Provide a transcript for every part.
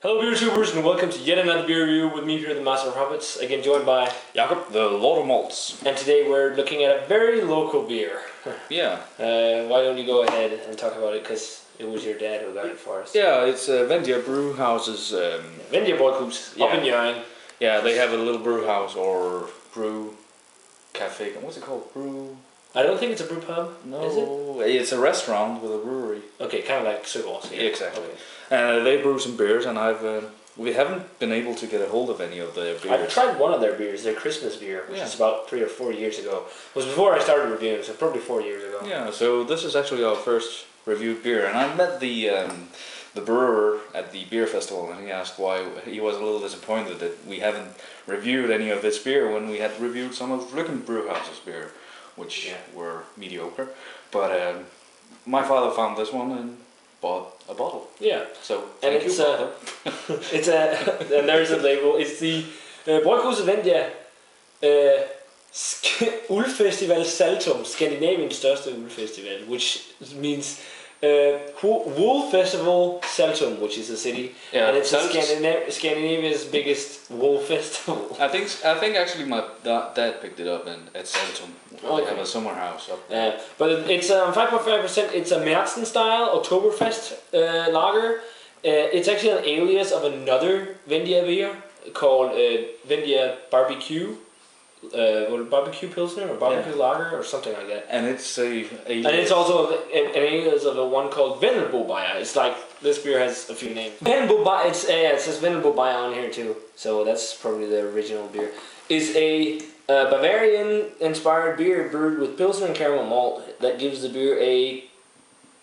Hello beer tubers and welcome to yet another beer review with me here, the Master of Puppets, again joined by Jakob, the Lord of Malts. And today we're looking at a very local beer. Yeah. Why don't you go ahead and talk about it, because it was your dad who got it for us. Yeah, it's Vendia Brewhouse's... Vendia Brewhuset, up in Hjørring. Yeah, they have a little brew house or brew cafe. What's it called? Brew... I don't think it's a brew pub, is it? It's a restaurant with a brewery. Okay, kind of like Søgaards. Yeah, exactly. Okay. They brew some beers, and we haven't been able to get a hold of any of their beers. I've tried one of their beers, their Christmas beer, which is about 3 or 4 years ago. It was before I started reviewing, so probably 4 years ago. Yeah, so this is actually our first reviewed beer, and I met the brewer at the beer festival, and he asked why he was a little disappointed that we haven't reviewed any of this beer when we had reviewed some of Bryghuset Brewhouse's beer, which were mediocre. But my father found this one and bought a bottle. Yeah. So thank you, Father. It's and there's a label. It's the Bryghuset Vendia Ølfestival Saltum, Skandinaviens største ølfestival, which means Wool Festival Saltum, which is a city, and it's Scandinavia's biggest wool festival. I think actually my dad picked it up at Saltum. They have a summer house up there. But it's 5.5%. It's a Märzen style Oktoberfest lager. It's actually an alias of another Vendia beer called Vendia Barbecue. Barbecue Pilsner or barbecue lager or something like that. And it's and it's also an alias of a one called Vendelbo Bajer. It's like this beer has a few names. Vendelbo Bajer. It says Vendelbo Bajer on here too. So that's probably the original beer. Is a Bavarian-inspired beer brewed with Pilsner and caramel malt that gives the beer a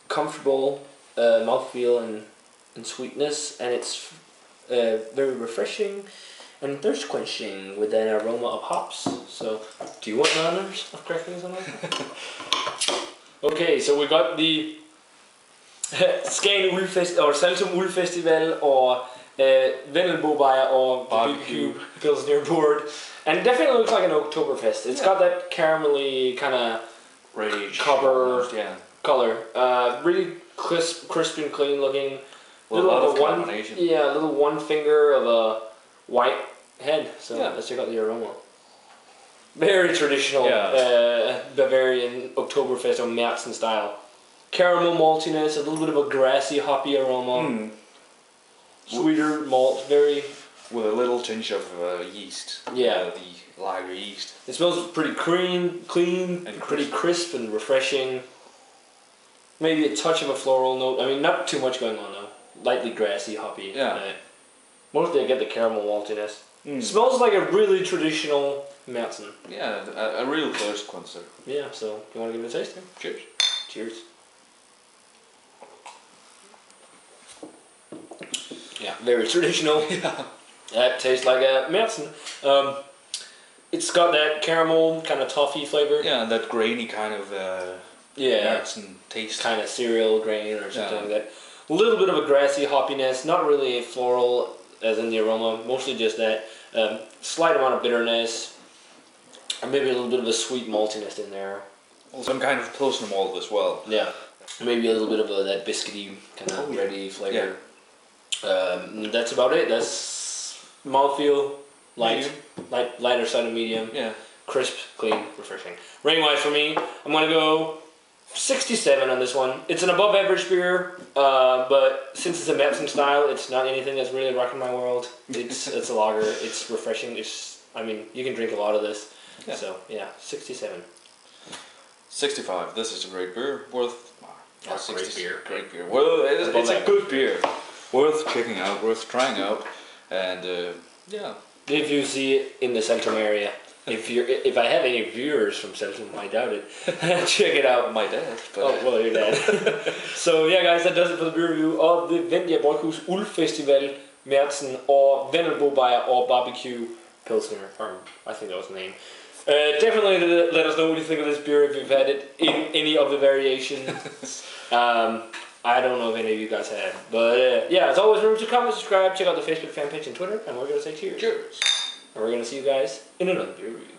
comfortable mouthfeel and sweetness, and it's very refreshing and thirst quenching with an aroma of hops. So, do you want the honors of cracking something? Okay, so we got the Skagen Ølfest or Saltum Ølfestival or Vendelbo Bajer or Barbecue Pilsner board, and it definitely looks like an Oktoberfest. It's got that caramelly kind of copper color. Really crisp and clean looking. A lot of combination. Yeah, a little one finger of a white head. So let's check out the aroma. Very traditional Bavarian Oktoberfest or Märzen style. Caramel maltiness, a little bit of a grassy, hoppy aroma. Sweeter malt, very... With a little tinge of yeast. Yeah. The lager yeast. It smells pretty clean, and pretty crisp and refreshing. Maybe a touch of a floral note. I mean, not too much going on though. Lightly grassy, hoppy. Yeah. Mostly I get the caramel maltiness. Smells like a really traditional Märzen. Yeah, a real thirst quencher. Yeah, so you want to give it a taste? Cheers. Cheers. Yeah, very traditional. Yeah. That tastes like a Märzen. It's got that caramel kind of toffee flavor. Yeah, that grainy kind of Märzen taste. Kind of cereal grain or something like that. A little bit of a grassy hoppiness, not really a floral as in the aroma, mostly just that slight amount of bitterness, and maybe a little bit of a sweet maltiness in there. Some kind of Pilsner malt as well. Yeah, maybe a little bit of that biscuity kind of bready flavor. Yeah. That's about it. That's mouthfeel, lighter side of medium. Yeah. Crisp, clean, refreshing. Rating wise for me, I'm gonna go 67 on this one. It's an above average beer, but since it's a Märzen style, it's not anything that's really rocking my world. It's a lager. It's refreshing. I mean, you can drink a lot of this. Yeah. So yeah, 67. 65. This is a great beer. Worth. Great beer. Great beer. Well, it's a good beer. Worth checking out. Worth trying out. And yeah. If you see it in the Saltum area. If I have any viewers from Saltum, I doubt it. Check it out. My dad. But oh, well, your dad. So yeah, guys, that does it for the beer review of the Vendia Bryghuset Ølfestival Märzen or Vendelbo Bajer or Barbecue Pilsner. Or I think that was the name. Definitely let us know what you think of this beer if you've had it in any of the variations. I don't know if any of you guys have, but yeah, as always, remember to comment, subscribe, check out the Facebook fan page and Twitter, and we're gonna say cheers. Cheers. And we're going to see you guys in another beer review.